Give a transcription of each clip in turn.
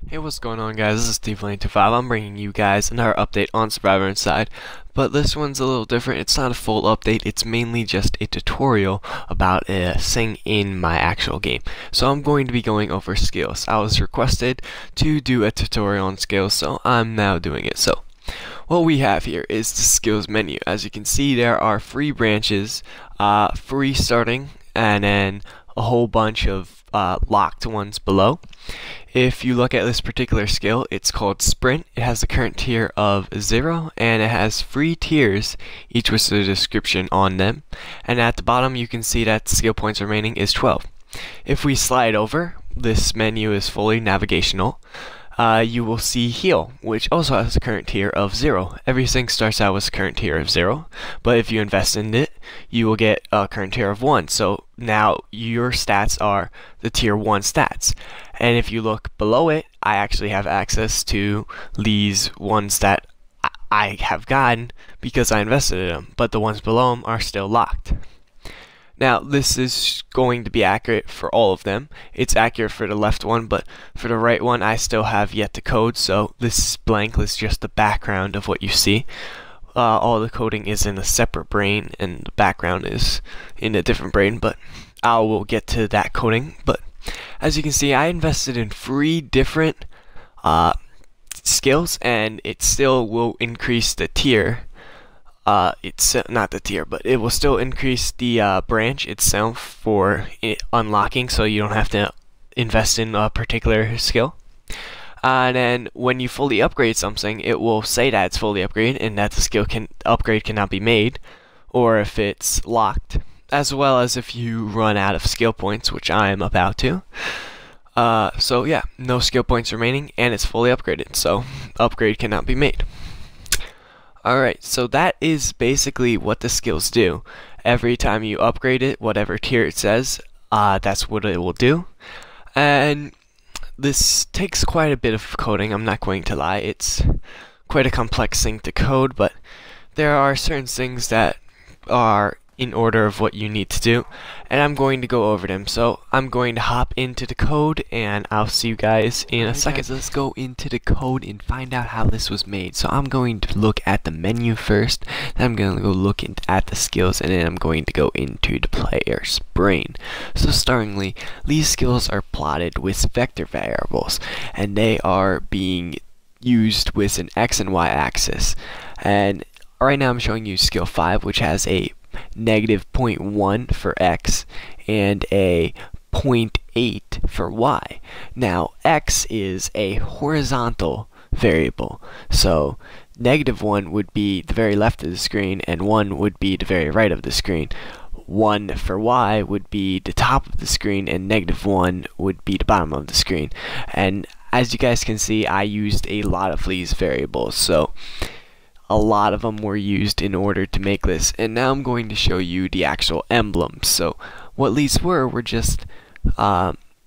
Hey, what's going on, guys? This is Steve Lane 25. I'm bringing you guys another update on Survivor Inside, but this one's a little different. It's not a full update, it's mainly just a tutorial about a thing in my actual game. So I'm going to be going over skills. I was requested to do a tutorial on skills, so I'm now doing it. So what we have here is the skills menu. As you can see, there are free branches, free starting, and then a whole bunch of locked ones below. If you look at this particular skill, it's called Sprint. It has a current tier of 0, and it has free tiers, each with a description on them. And at the bottom, you can see that skill points remaining is 12. If we slide over, this menu is fully navigational. You will see Heal, which also has a current tier of 0. Everything starts out with a current tier of 0, but if you invest in it, you will get a current tier of 1. So now your stats are the tier 1 stats. And if you look below it, I actually have access to these ones that I have gotten because I invested in them, but the ones below them are still locked. Now, this is going to be accurate for all of them. It's accurate for the left one, but for the right one, I still have yet to code, so this is blank. This is just the background of what you see. All the coding is in a separate brain, and the background is in a different brain, but I will get to that coding. But as you can see, I invested in 3 different skills, and it still will increase the tier. It's not the tier, but it will still increase the branch itself for unlocking, so you don't have to invest in a particular skill. And then when you fully upgrade something, it will say that it's fully upgraded and that the skill upgrade cannot be made, or if it's locked, as well as if you run out of skill points, which I am about to. So yeah, no skill points remaining, and it's fully upgraded, so upgrade cannot be made. Alright, so that is basically what the skills do. Every time you upgrade it, whatever tier it says, that's what it will do. And this takes quite a bit of coding, I'm not going to lie. It's quite a complex thing to code, but there are certain things that are in order of what you need to do, and I'm going to go over them. So I'm going to hop into the code, and I'll see you guys in a second. Guys, let's go into the code and find out how this was made. So I'm going to look at the menu first, then I'm going to go look at the skills, and then I'm going to go into the player's brain. So startingly, these skills are plotted with vector variables, and they are being used with an X and Y axis. And right now I'm showing you skill 5, which has a negative 0.1 for X and a 0.8 for Y. Now X is a horizontal variable, so -1 would be the very left of the screen and 1 would be the very right of the screen. 1 for Y would be the top of the screen, and -1 would be the bottom of the screen. And as you guys can see, I used a lot of these variables, so a lot of them were used in order to make this. And now I'm going to show you the actual emblems. So what these were just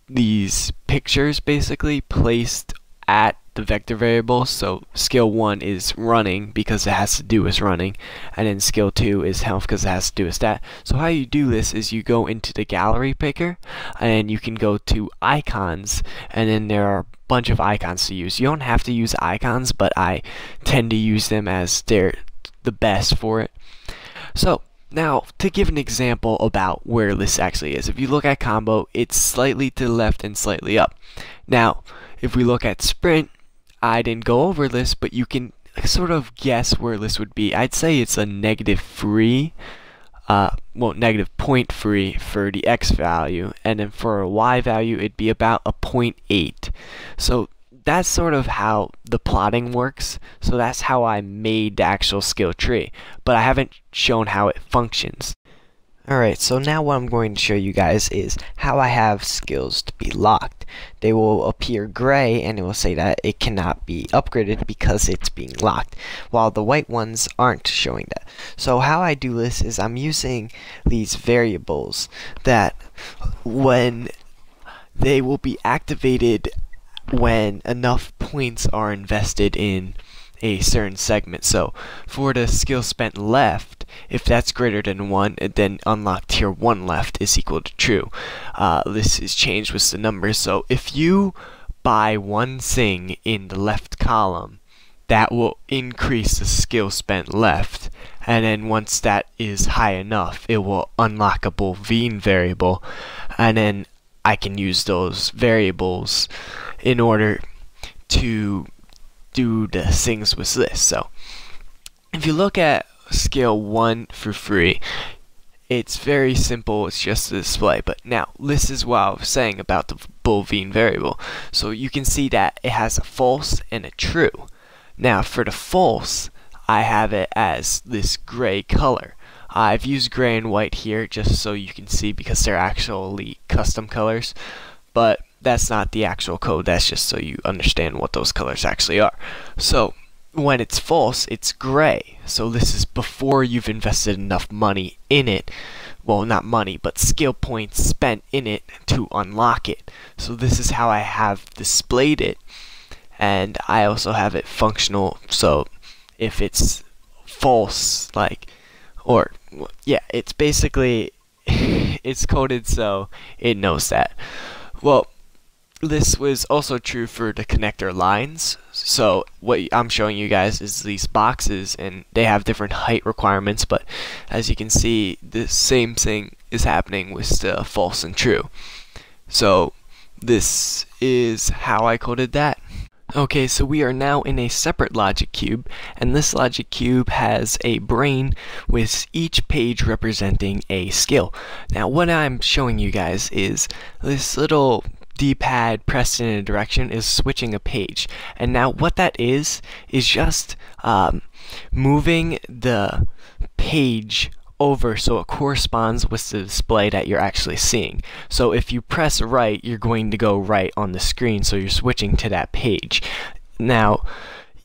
these pictures basically placed at the vector variable. So skill 1 is running because it has to do with running, and then skill 2 is health because it has to do with that. So how you do this is you go into the gallery picker, and you can go to icons, and then there are bunch of icons to use. You don't have to use icons, but I tend to use them as they're the best for it. So now to give an example about where this actually is, if you look at combo, it's slightly to the left and slightly up. Now if we look at sprint, I didn't go over this, but you can sort of guess where this would be. I'd say it's a -3, -0.3 for the X value, and then for a Y value it'd be about a 0.8. So that's sort of how the plotting works. So that's how I made the actual skill tree, but I haven't shown how it functions. Alright, so now what I'm going to show you guys is how I have skills to be locked. They will appear gray, and it will say that it cannot be upgraded because it's being locked, while the white ones aren't showing that. So how I do this is I'm using these variables that when they will be activated when enough points are invested in a certain segment. So for the skill spent left, if that's greater than 1, then unlock tier 1 left is equal to true. This is changed with the numbers. So if you by one thing in the left column, that will increase the skill spent left. And then once that is high enough, it will unlock a boolean variable, and then I can use those variables in order to do the things with this. So if you look at scale 1 through 3, it's very simple, it's just a display. But now, this is what I was saying about the boolean variable. So you can see that it has a false and a true. Now for the false, I have it as this gray color. I've used gray and white here just so you can see, because they're actually custom colors, but that's not the actual code, that's just so you understand what those colors actually are. So when it's false, it's gray. So this is before you've invested enough money in it. Well, not money, but skill points spent in it to unlock it. So this is how I have displayed it. And I also have it functional, so if it's false, it's basically, it's coded so it knows that. Well, this was also true for the connector lines. So what I'm showing you guys is these boxes, and they have different height requirements, but as you can see, the same thing is happening with the false and true. So this is how I coded that. Okay, so we are now in a separate logic cube, and this logic cube has a brain with each page representing a skill. Now what I'm showing you guys is this little D-pad pressed in a direction is switching a page, and now what that is just moving the page over so it corresponds with the display that you're actually seeing. So if you press right, you're going to go right on the screen, so you're switching to that page. Now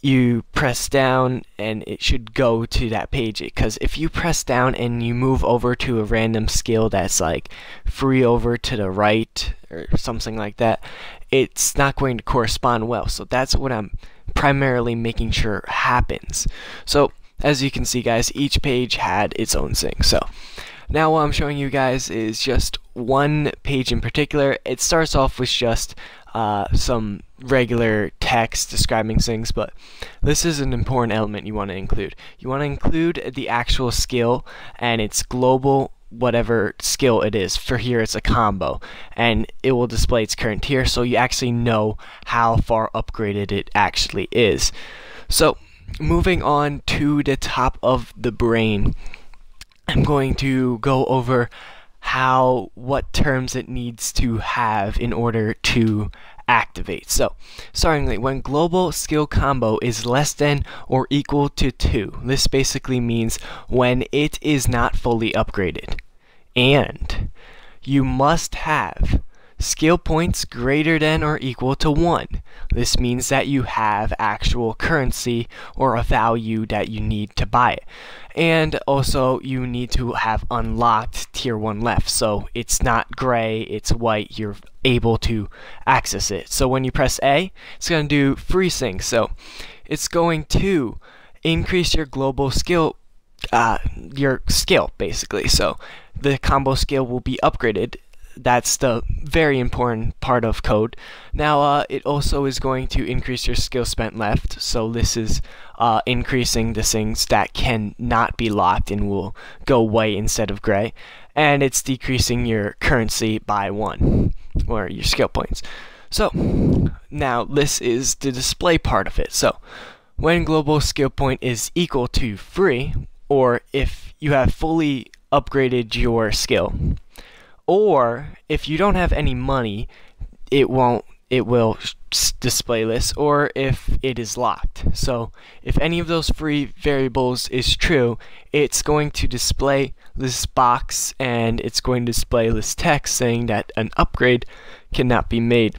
you press down and it should go to that page, because if you press down and you move over to a random skill that's like free over to the right or something like that, it's not going to correspond well. So that's what I'm primarily making sure happens. So as you can see, guys, each page had its own thing. So now what I'm showing you guys is just one page in particular. It starts off with just some regular text describing things, but this is an important element you want to include. You want to include the actual skill and its global, whatever skill it is. For here it's a combo, and it will display its current tier, so you actually know how far upgraded it actually is. So moving on to the top of the brain, I'm going to go over what terms it needs to have in order to activate. So startingly, when global skill combo is less than or equal to 2, this basically means when it is not fully upgraded. And you must have skill points greater than or equal to 1. This means that you have actual currency or a value that you need to buy it. And also you need to have unlocked tier 1 left. So it's not gray, it's white, you're able to access it. So when you press A, it's going to do 3 things. So it's going to increase your global skill, your skill basically. So the combo skill will be upgraded. That's the very important part of code. Now it also is going to increase your skill spent left, so this is increasing the things that can not be locked and will go white instead of gray, and it's decreasing your currency by 1, or your skill points. So now this is the display part of it. So when global skill point is equal to 3, or if you have fully upgraded your skill, or if you don't have any money, it will display this, or if it is locked. So if any of those 3 variables is true, it's going to display this box, and it's going to display this text saying that an upgrade cannot be made.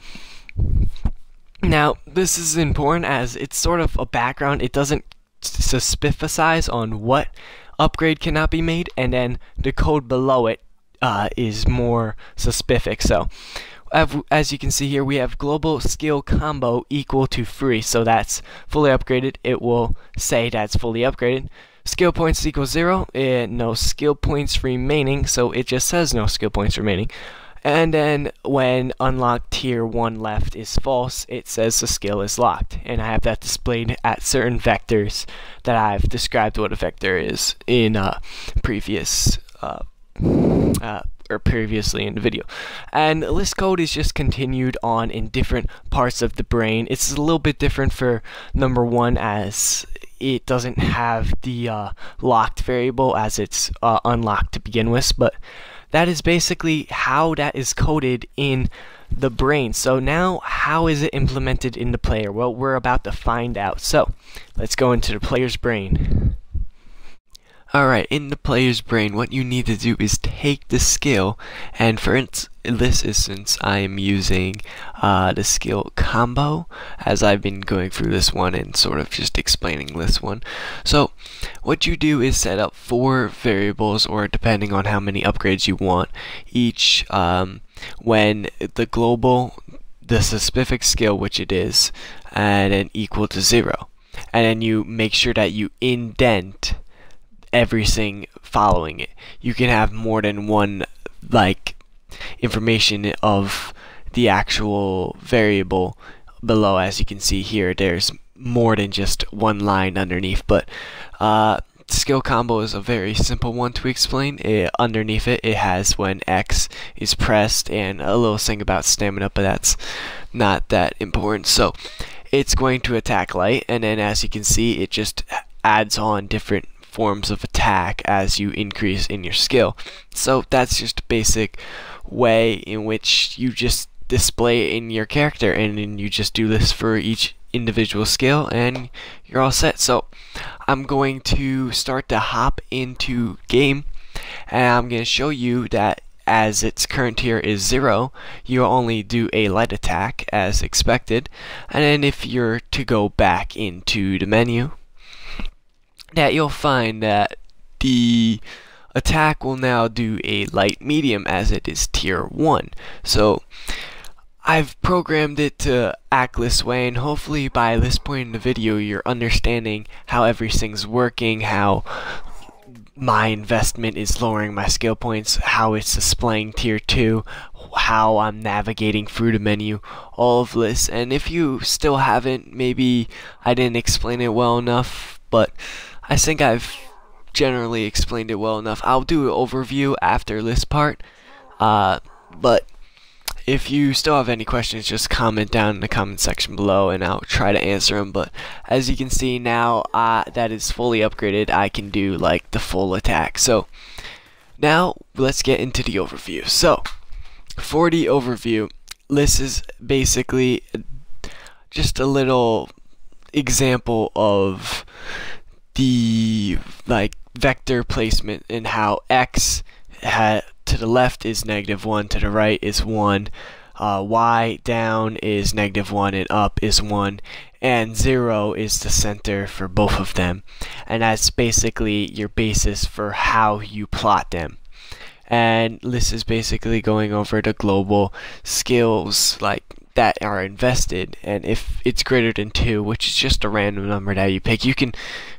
Now this is important as it's sort of a background. It doesn't specify on what upgrade cannot be made, and then the code below it is more specific. So as you can see here, we have global skill combo equal to 3, so that's fully upgraded. It will say that's fully upgraded. Skill points equals 0, no skill points remaining, so it just says no skill points remaining. And then when unlocked tier 1 left is false, it says the skill is locked. And I have that displayed at certain vectors that I've described what a vector is in previous or previously in the video. And list code is just continued on in different parts of the brain. It's a little bit different for number 1 as it doesn't have the locked variable as it's unlocked to begin with, but that is basically how that is coded in the brain. So now how is it implemented in the player? Well, we're about to find out. So let's go into the player's brain. Alright, in the player's brain, what you need to do is take the skill, and for this instance, I am using the skill combo, as I've been going through this one and sort of just explaining this one. So, what you do is set up 4 variables, or depending on how many upgrades you want, each when the specific skill, which it is, and then equal to 0. And then you make sure that you indent everything following it. You can have more than one information of the actual variable below. As you can see here, there's more than just one line underneath, but skill combo is a very simple one to explain. Underneath it has when X is pressed and a little thing about stamina, but that's not that important. So it's going to attack light, and then as you can see, it just adds on different forms of attack as you increase in your skill. So that's just a basic way in which you just display it in your character, and then you just do this for each individual skill and you're all set. So I'm going to start to hop into game, and I'm going to show you that as its current tier is 0, you only do a light attack as expected. And then if you're to go back into the menu, that you'll find that the attack will now do a light medium as it is tier 1. So I've programmed it to act this way, and hopefully by this point in the video you're understanding how everything's working, how my investment is lowering my skill points, how it's displaying tier 2, how I'm navigating through the menu, all of this. And if you still haven't, maybe I didn't explain it well enough, but I think I've generally explained it well enough. I'll do an overview after this part, but if you still have any questions, just comment down in the comment section below and I'll try to answer them. But as you can see now, that is fully upgraded. I can do like the full attack. So now let's get into the overview. So for the overview, this is basically just a little example of the vector placement and how X to the left is -1, to the right is 1, Y down is -1, and up is 1, and 0 is the center for both of them. And that's basically your basis for how you plot them. And this is basically going over the global skills that are invested, and if it's greater than 2, which is just a random number that you pick, you can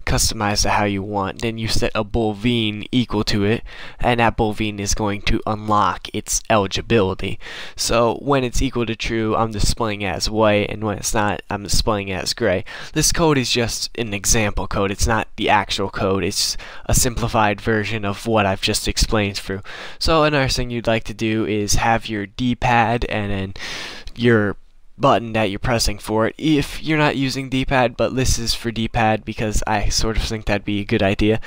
customize it how you want. Then you set a boolean equal to it, and that boolean is going to unlock its eligibility. So when it's equal to true, I'm displaying it as white, and when it's not, I'm displaying it as gray. This code is just an example code. It's not the actual code. It's a simplified version of what I've just explained through. So another thing you'd like to do is have your D-pad and then your button that you're pressing for it, if you're not using D-pad, but this is for D-pad because I sort of think that'd be a good idea,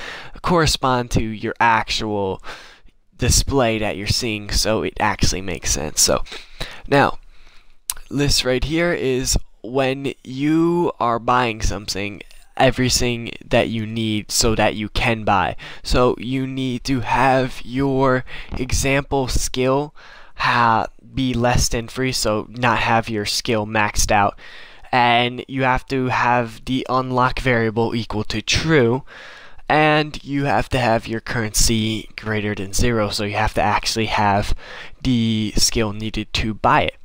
correspond to your actual display that you're seeing, so it actually makes sense. So now this right here is when you are buying something, everything that you need so that you can buy. So you need to have your example skill be less than 3, so not have your skill maxed out, and you have to have the unlock variable equal to true, and you have to have your currency greater than 0, so you have to actually have the skill needed to buy it.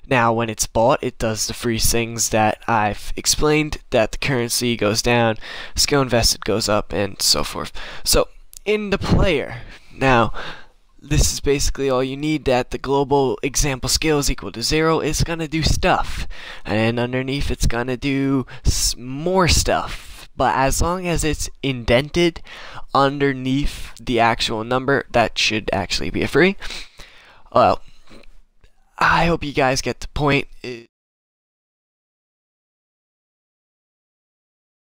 Now when it's bought, it does the 3 things that I've explained, that the currency goes down, skill invested goes up, and so forth. So in the player, now this is basically all you need, that the global example scale is equal to 0. It's going to do stuff, and underneath it's going to do more stuff. But as long as it's indented underneath the actual number, that should actually be a free. Well, I hope you guys get the point.